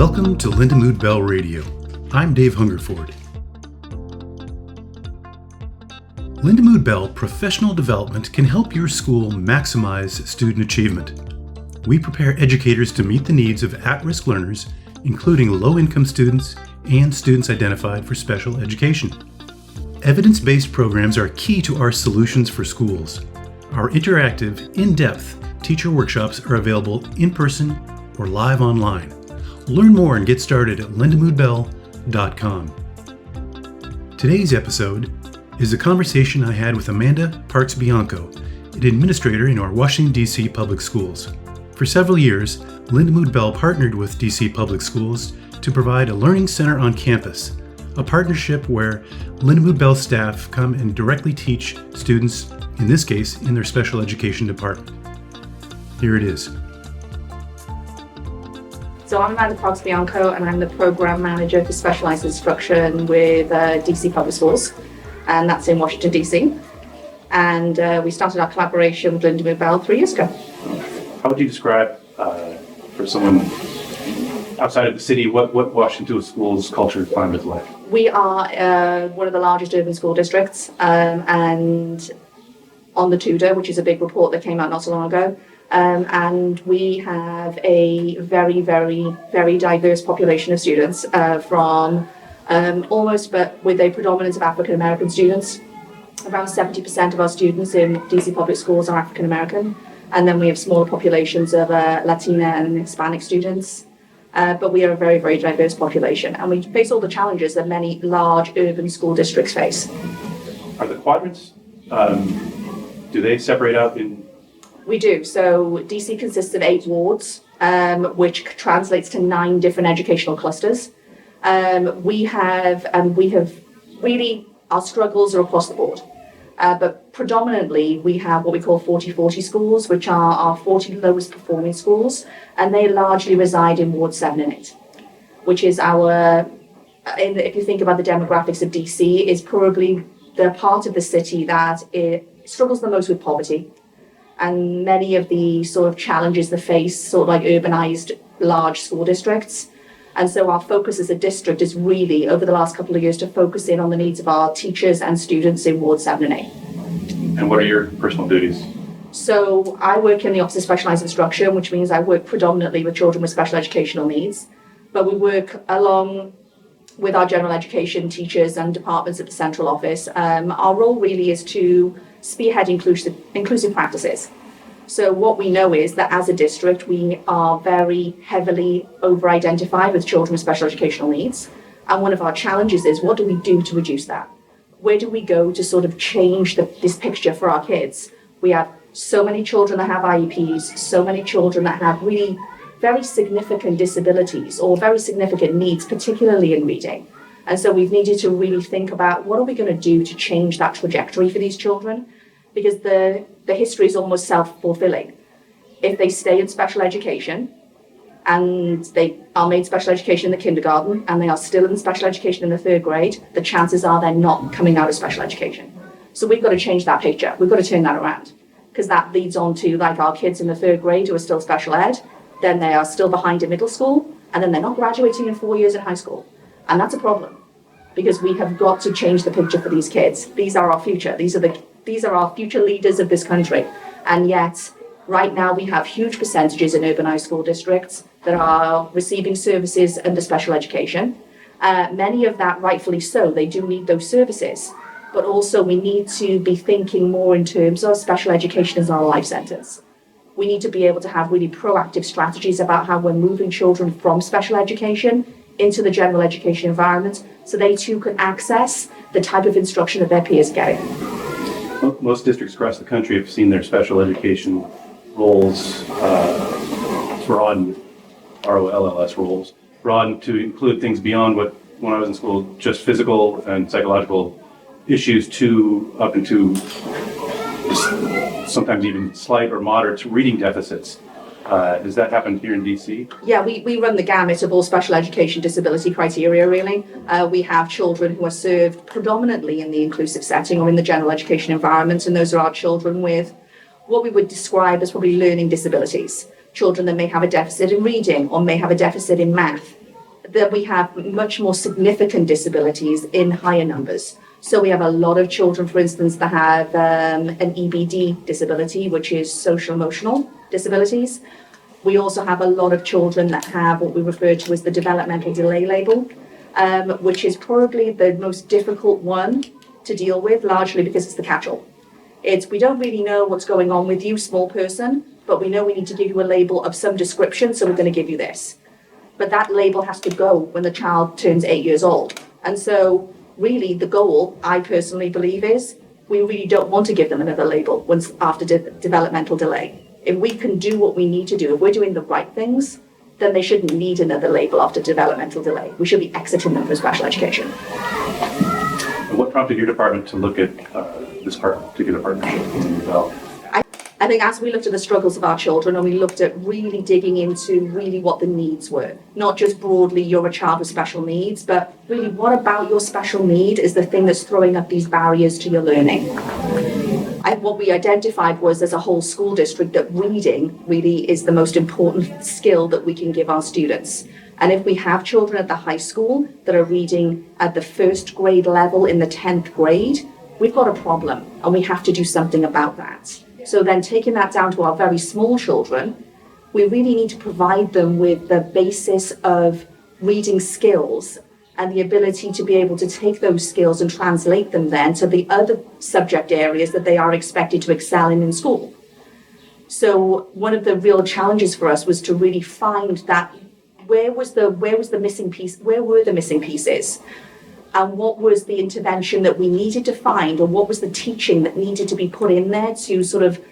Welcome to Lindamood-Bell Radio. I'm Dave Hungerford. Lindamood-Bell Professional Development can help your school maximize student achievement. We prepare educators to meet the needs of at-risk learners, including low-income students and students identified for special education. Evidence-based programs are key to our solutions for schools. Our interactive, in-depth teacher workshops are available in person or live online. Learn more and get started at lindamoodbell.com. Today's episode is a conversation I had with Amanda Parks-Bianco, an administrator in our Washington, D.C. public schools. For several years, Lindamood-Bell partnered with D.C. public schools to provide a learning center on campus, a partnership where Lindamood-Bell staff come and directly teach students, in this case, in their special education department. Here it is. So I'm Amanda Parks-Bianco, and I'm the Program Manager for Specialized Instruction with DC Public Schools, and that's in Washington, D.C. And we started our collaboration with Lindamood-Bell 3 years ago. How would you describe, for someone outside of the city, what Washington Schools culture climate is like? We are one of the largest urban school districts, and on the Tudor, which is a big report that came out not so long ago, and we have a very, very, very diverse population of students from almost, but with a predominance of African American students. Around 70% of our students in DC public schools are African American, and then we have smaller populations of Latina and Hispanic students. But we are a very, very diverse population, and we face all the challenges that many large urban school districts face. Are the quadrants, do they separate out in? We do. So DC consists of 8 wards, which translates to 9 different educational clusters. We have really, our struggles are across the board. But predominantly, we have what we call 40-40 schools, which are our 40 lowest performing schools, and they largely reside in Ward 7 and 8, which is if you think about the demographics of DC, is probably the part of the city that it struggles the most with poverty. And many of the sort of challenges they face, sort of like urbanized large school districts. And so our focus as a district is really, over the last couple of years, to focus in on the needs of our teachers and students in Ward 7 and 8. And what are your personal duties? So I work in the Office of Specialized Instruction, which means I work predominantly with children with special educational needs. But we work along with our general education teachers and departments at the central office. Our role really is to spearhead inclusive practices. So what we know is that as a district, we are very heavily over-identified with children with special educational needs. And one of our challenges is, what do we do to reduce that? Where do we go to sort of change this picture for our kids? We have so many children that have IEPs, so many children that have really very significant disabilities or very significant needs, particularly in reading. And so we've needed to really think about, what are we going to do to change that trajectory for these children? Because the history is almost self-fulfilling. If they stay in special education and they are made special education in the kindergarten and they are still in special education in the 3rd grade, the chances are they're not coming out of special education. So we've got to change that picture. We've got to turn that around, because that leads on to, like, our kids in the 3rd grade who are still special ed, then they are still behind in middle school, and then they're not graduating in 4 years in high school. And that's a problem, because we have got to change the picture for these kids. These are our future. These are our future leaders of this country. And yet, right now, we have huge percentages in urbanized school districts that are receiving services under special education. Many of that, rightfully so, they do need those services. But also, we need to be thinking more in terms of special education as our life sentence. We need to be able to have really proactive strategies about how we're moving children from special education into the general education environment, so they too can access the type of instruction that their peers are getting. Most districts across the country have seen their special education roles broadened, ROLLS roles, broadened to include things beyond what, when I was in school, just physical and psychological issues up into sometimes even slight or moderate reading deficits. Does that happen here in DC? Yeah, we run the gamut of all special education disability criteria, really. We have children who are served predominantly in the inclusive setting or in the general education environment, and those are our children with what we would describe as probably learning disabilities. Children that may have a deficit in reading or may have a deficit in math. But then we have much more significant disabilities in higher numbers. So we have a lot of children, for instance, that have an EBD disability, which is social emotional disabilities. We also have a lot of children that have what we refer to as the developmental delay label, which is probably the most difficult one to deal with, largely because it's the catch-all. We don't really know what's going on with you, small person, but we know we need to give you a label of some description, so we're going to give you this. But that label has to go when the child turns 8 years old. And so really the goal, I personally believe, is we really don't want to give them another label once after developmental delay. If we can do what we need to do, if we're doing the right things, then they shouldn't need another label after developmental delay. We should be exiting them from special education. And what prompted your department to look at this particular partnership with Lindamood-Bell? I think as we looked at the struggles of our children and we looked at really digging into really what the needs were, not just broadly you're a child with special needs, but really what about your special need is the thing that's throwing up these barriers to your learning. What we identified was as a whole school district that reading really is the most important skill that we can give our students. And if we have children at the high school that are reading at the first grade level in the 10th grade, we've got a problem and we have to do something about that. So then taking that down to our very small children, we really need to provide them with the basis of reading skills and the ability to be able to take those skills and translate them then to the other subject areas that they are expected to excel in school. So one of the real challenges for us was to really find that where was the missing piece, where were the missing pieces? And what was the intervention that we needed to find, or what was the teaching that needed to be put in there to sort of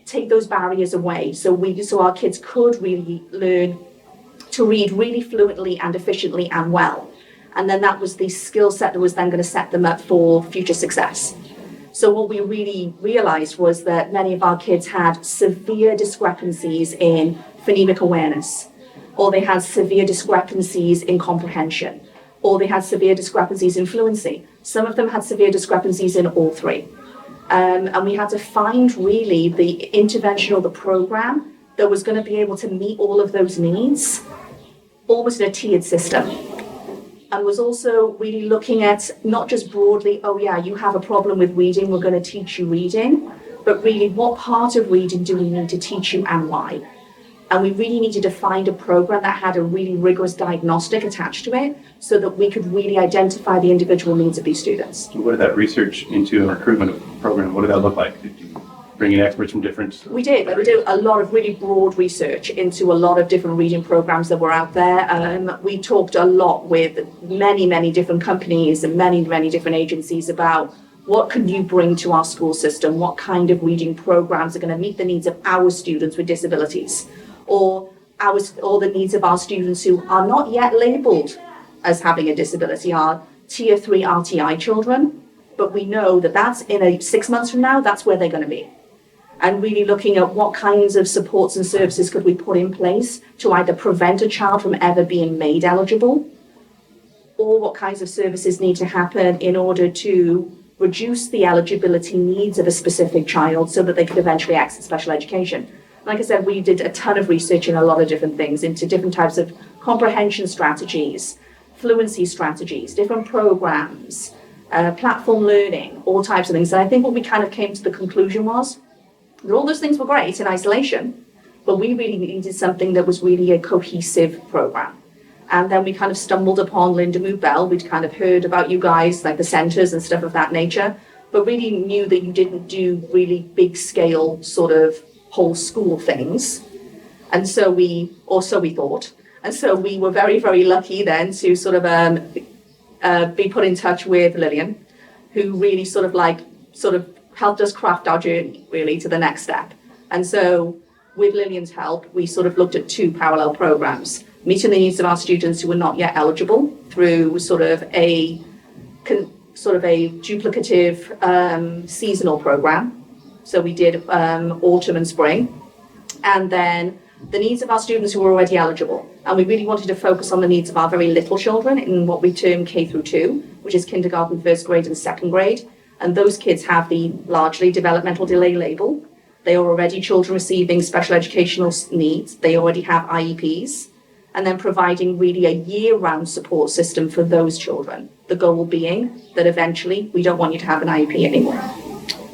take those barriers away so our kids could really learn to read really fluently and efficiently and well. And then that was the skill set that was then going to set them up for future success. So what we really realized was that many of our kids had severe discrepancies in phonemic awareness, or they had severe discrepancies in comprehension, or they had severe discrepancies in fluency. Some of them had severe discrepancies in all three. And we had to find really the intervention or the program that was going to be able to meet all of those needs, almost in a tiered system. And was also really looking at not just broadly, oh yeah, you have a problem with reading, we're going to teach you reading, but really what part of reading do we need to teach you and why? And we really needed to find a program that had a really rigorous diagnostic attached to it so that we could really identify the individual needs of these students. What did that research into a recruitment program, what did that look like? Did you bring in experts from different... We did a lot of really broad research into a lot of different reading programs that were out there. We talked a lot with many different companies and many different agencies about what can you bring to our school system? What kind of reading programs are going to meet the needs of our students with disabilities? Or the needs of our students who are not yet labelled as having a disability, are Tier 3 RTI children, but we know that that's in 6 months from now, that's where they're going to be. And really looking at what kinds of supports and services could we put in place to either prevent a child from ever being made eligible, or what kinds of services need to happen in order to reduce the eligibility needs of a specific child so that they could eventually access special education. Like I said, we did a ton of research in a lot of different things into different types of comprehension strategies, fluency strategies, different programs, platform learning, all types of things. And I think what we kind of came to the conclusion was that all those things were great in isolation, but we really needed something that was really a cohesive program. And then we kind of stumbled upon Lindamood-Bell. We'd kind of heard about you guys, like the centres and stuff of that nature, but really knew that you didn't do really big scale sort of whole school things. And so we thought. And so we were very lucky then to sort of be put in touch with Lillian, who really sort of helped us craft our journey really to the next step. And so with Lillian's help, we sort of looked at two parallel programs, meeting the needs of our students who were not yet eligible through sort of a duplicative seasonal program. So we did autumn and spring, and then the needs of our students who were already eligible. And we really wanted to focus on the needs of our very little children in what we term K through 2, which is kindergarten, first grade and second grade. And those kids have the largely developmental delay label. They are already children receiving special educational needs. They already have IEPs. and then providing really a year-round support system for those children. The goal being that eventually we don't want you to have an IEP anymore.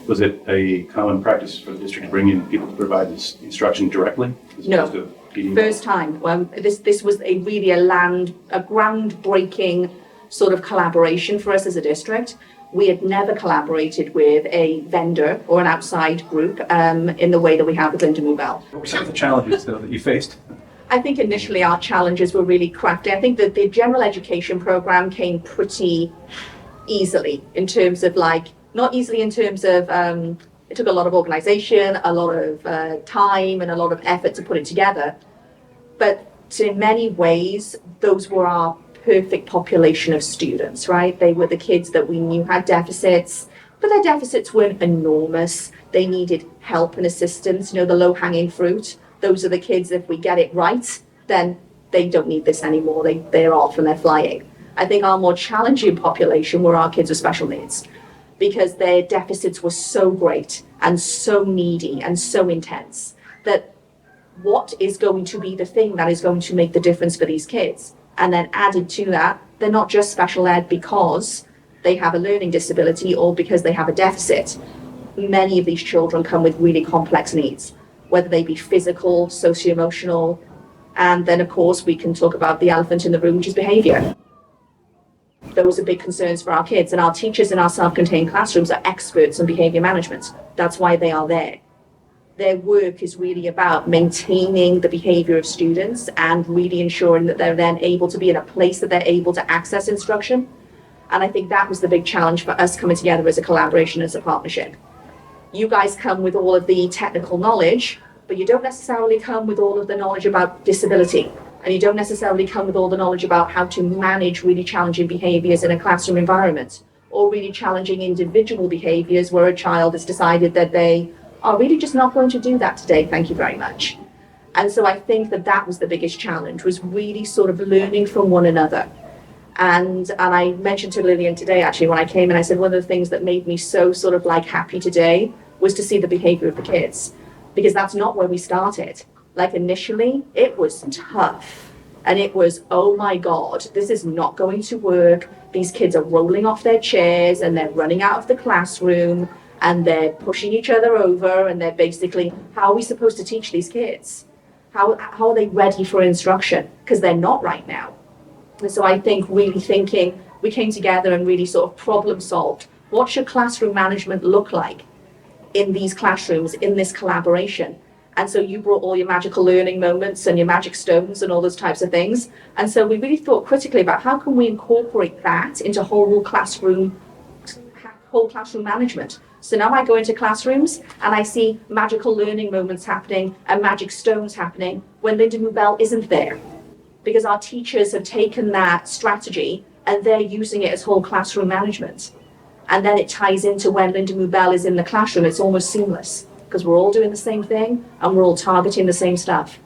Was it a common practice for the district to bring in people to provide this instruction directly? No, first time. Well, this was a groundbreaking sort of collaboration for us as a district. We had never collaborated with a vendor or an outside group in the way that we have with Lindamood-Bell. What were some of the challenges, though, that you faced? I think initially our challenges were really crafty. I think that the general education program came pretty easily in terms of not easily in terms of, it took a lot of organization, a lot of time and a lot of effort to put it together. But in many ways, those were our perfect population of students, right? They were the kids that we knew had deficits, but their deficits weren't enormous. They needed help and assistance, the low-hanging fruit. Those are the kids, if we get it right, then they don't need this anymore. They're off and they're flying. I think our more challenging population were our kids with special needs, because their deficits were so great and so needy and so intense that what is going to be the thing that is going to make the difference for these kids? And then added to that, they're not just special ed because they have a learning disability or because they have a deficit. Many of these children come with really complex needs, whether they be physical, socio-emotional, and then of course we can talk about the elephant in the room, which is behavior. Those are big concerns for our kids, and our teachers in our self-contained classrooms are experts in behavior management. That's why they are there. Their work is really about maintaining the behavior of students and really ensuring that they're then able to be in a place that they're able to access instruction. And I think that was the big challenge for us coming together as a collaboration, as a partnership. You guys come with all of the technical knowledge, but you don't necessarily come with all of the knowledge about disability. And you don't necessarily come with all the knowledge about how to manage really challenging behaviors in a classroom environment, or really challenging individual behaviors where a child has decided that they are really just not going to do that today, thank you very much. And so I think that was the biggest challenge, was really sort of learning from one another. And I mentioned to Lillian today, actually, when I came in, I said one of the things that made me so sort of happy today was to see the behavior of the kids, because that's not where we started. Initially, it was tough. And it was, oh my God, this is not going to work. These kids are rolling off their chairs and they're running out of the classroom and they're pushing each other over, and they're basically, how are we supposed to teach these kids? How are they ready for instruction? Because they're not right now. And so I think really thinking, we came together and really sort of problem solved. What should classroom management look like in these classrooms, in this collaboration? And so you brought all your magical learning moments and your magic stones and all those types of things. And so we really thought critically about how can we incorporate that into whole classroom management. So now I go into classrooms and I see magical learning moments happening and magic stones happening when Lindamood-Bell isn't there. Because our teachers have taken that strategy and they're using it as whole classroom management. And then it ties into when Lindamood-Bell is in the classroom, it's almost seamless, because we're all doing the same thing and we're all targeting the same stuff.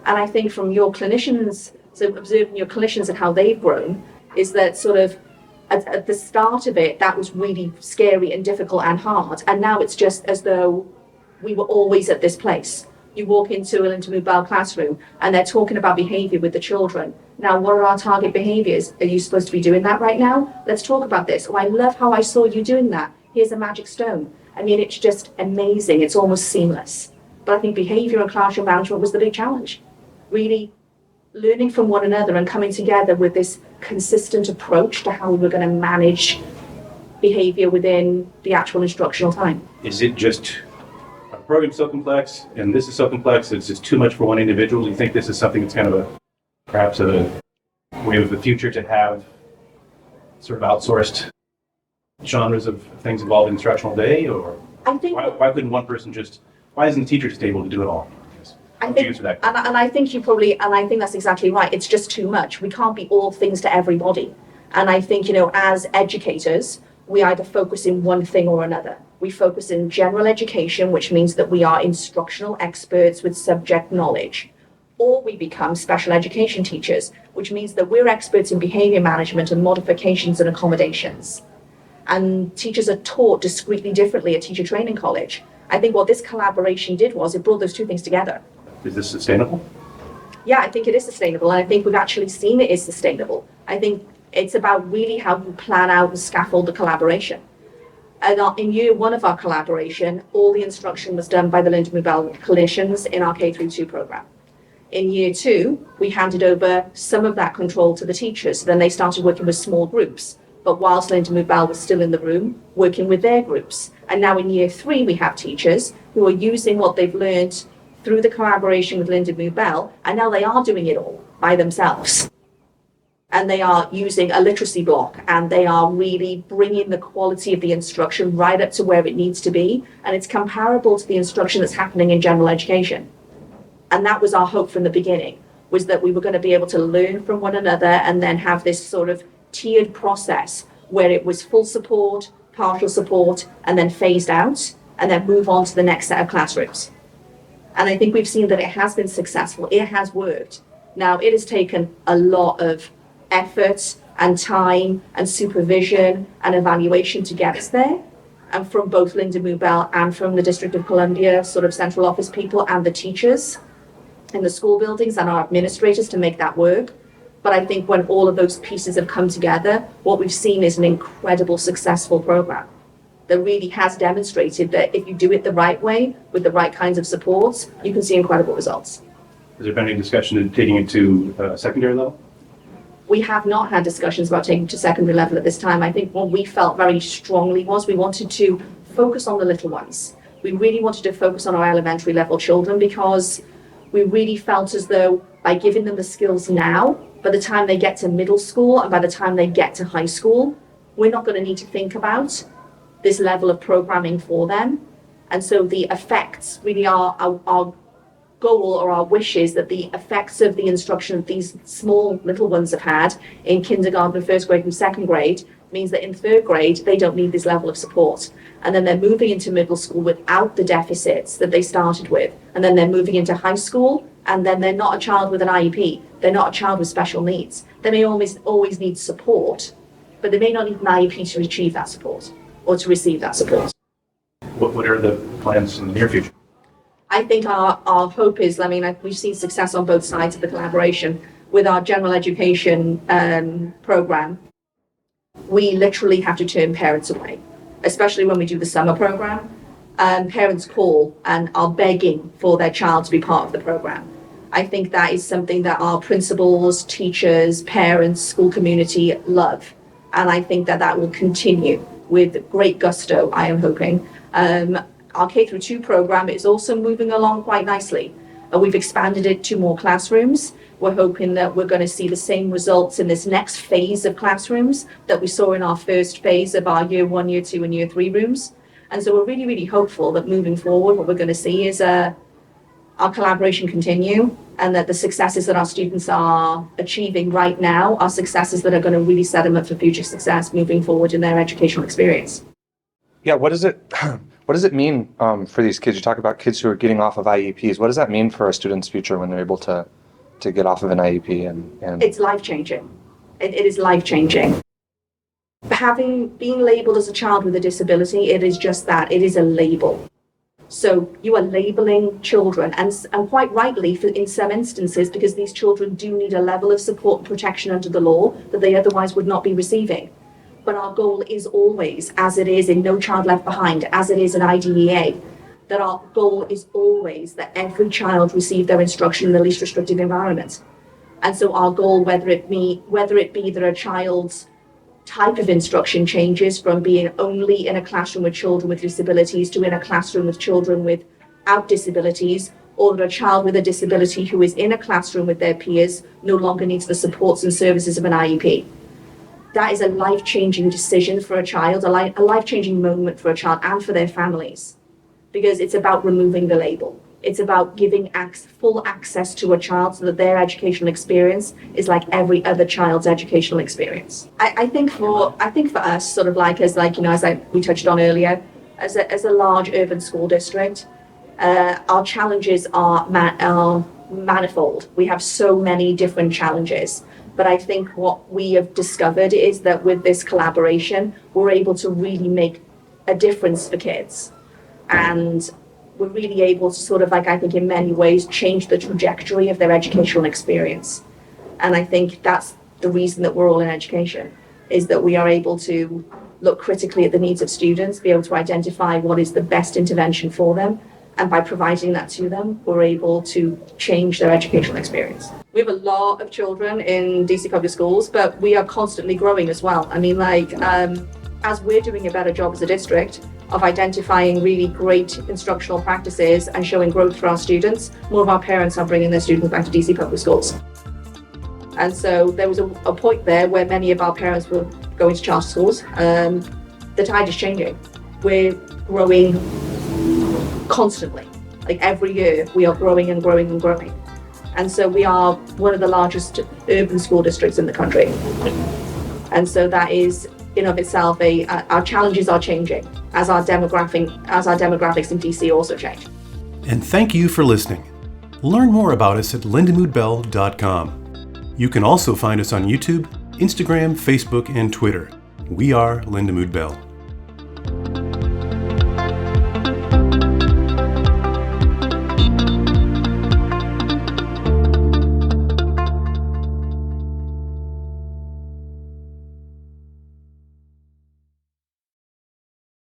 And I think from your clinicians, so observing your clinicians and how they've grown, is that sort of at the start of it, that was really scary and difficult and hard. And now it's just as though we were always at this place. You walk into a Lindamood-Bell classroom and they're talking about behavior with the children. Now, what are our target behaviors? Are you supposed to be doing that right now? Let's talk about this. Oh, I love how I saw you doing that. Here's a magic stone. I mean, it's just amazing. It's almost seamless. But I think behavior and classroom management was the big challenge. Really learning from one another and coming together with this consistent approach to how we were going to manage behavior within the actual instructional time. Is it just our program's so complex and this is so complex, it's just too much for one individual? Do you think this is something that's kind of perhaps a way of the future to have sort of outsourced genres of things involved in instructional day? Or I think why couldn't one person why isn't the teacher just able to do it all? I think, and I think I think that's exactly right. It's just too much. We can't be all things to everybody. And I think, as educators, we either focus in one thing or another. We focus in general education, which means that we are instructional experts with subject knowledge. Or we become special education teachers, which means that we're experts in behavior management and modifications and accommodations. And teachers are taught discretely differently at teacher training college. I think what this collaboration did was it brought those two things together. Is this sustainable? Yeah, I think it is sustainable, and I think we've actually seen it is sustainable. I think it's about really how you plan out and scaffold the collaboration. And in year one of our collaboration, all the instruction was done by the Lindamood-Bell clinicians in our K through 2 program. In year two, we handed over some of that control to the teachers. So then they started working with small groups. But whilst Lindamood-Bell was still in the room, working with their groups. And now in year three, we have teachers who are using what they've learned through the collaboration with Lindamood-Bell, and now they are doing it all by themselves. And they are using a literacy block, and they are really bringing the quality of the instruction right up to where it needs to be. And it's comparable to the instruction that's happening in general education. And that was our hope from the beginning, was that we were going to be able to learn from one another and then have this sort of tiered process where it was full support, partial support, and then phased out, and then move on to the next set of classrooms. And I think we've seen that it has been successful. It has worked. Now, it has taken a lot of effort and time and supervision and evaluation to get us there, and from both Lindamood-Bell and from the District of Columbia sort of central office people and the teachers in the school buildings and our administrators to make that work. But I think when all of those pieces have come together, what we've seen is an incredible successful program that really has demonstrated that if you do it the right way, with the right kinds of supports, you can see incredible results. Has there been any discussion of taking it to secondary level? We have not had discussions about taking it to secondary level at this time. I think what we felt very strongly was we wanted to focus on the little ones. We really wanted to focus on our elementary level children, because we really felt as though by giving them the skills now, by the time they get to middle school and by the time they get to high school, we're not going to need to think about this level of programming for them. And so the effects really are our goal, or our wish is that the effects of the instruction that these small little ones have had in kindergarten, first grade and second grade means that in third grade, they don't need this level of support. And then they're moving into middle school without the deficits that they started with. And then they're moving into high school, and then they're not a child with an IEP. They're not a child with special needs. They may always need support, but they may not need an IEP to achieve that support or to receive that support. What are the plans in the near future? I think our hope is, we've seen success on both sides of the collaboration with our general education program. We literally have to turn parents away, especially when we do the summer program. Parents call and are begging for their child to be part of the program. I think that is something that our principals, teachers, parents, school community love. And I think that will continue with great gusto, I am hoping. Our K through 2 program is also moving along quite nicely. We've expanded it to more classrooms. We're hoping that we're going to see the same results in this next phase of classrooms that we saw in our first phase of our year 1, year 2, and year 3 rooms. And so we're really, really hopeful that moving forward, what we're going to see is our collaboration continue, and that the successes that our students are achieving right now are successes that are going to really set them up for future success moving forward in their educational experience. Yeah, what does it mean for these kids? You talk about kids who are getting off of IEPs. What does that mean for a student's future when they're able to get off of an IEP? And It's life-changing. It is life-changing. Being labeled as a child with a disability, it is just that. It is a label. So you are labeling children, and quite rightly in some instances, because these children do need a level of support and protection under the law that they otherwise would not be receiving. But our goal is always, as it is in No Child Left Behind, as it is in IDEA, that our goal is always that every child receive their instruction in the least restrictive environment. And so our goal, whether it be that a child's type of instruction changes from being only in a classroom with children with disabilities to in a classroom with children without disabilities, or that a child with a disability who is in a classroom with their peers no longer needs the supports and services of an IEP. That is a life-changing decision for a child, a life-changing moment for a child and for their families, because it's about removing the label. It's about giving full access to a child so that their educational experience is like every other child's educational experience. I think for us, sort of we touched on earlier, as a large urban school district, our challenges are manifold. We have so many different challenges. But I think what we have discovered is that with this collaboration, we're able to really make a difference for kids. And we're really able to sort of like, I think in many ways, change the trajectory of their educational experience. And I think that's the reason that we're all in education, is that we are able to look critically at the needs of students, be able to identify what is the best intervention for them. And by providing that to them, we're able to change their educational experience. We have a lot of children in DC public schools, but we are constantly growing as well. I mean, like, as we're doing a better job as a district of identifying really great instructional practices and showing growth for our students, more of our parents are bringing their students back to DC public schools. And so there was a point there where many of our parents were going to charter schools. The tide is changing. We're growing constantly. Like every year we are growing and growing and growing. And so we are one of the largest urban school districts in the country. And so that is in of itself our challenges are changing as our demographics in DC also change. And thank you for listening. Learn more about us at lindamood-bell.com. You can also find us on YouTube, Instagram, Facebook, and Twitter. We are Lindamood-Bell.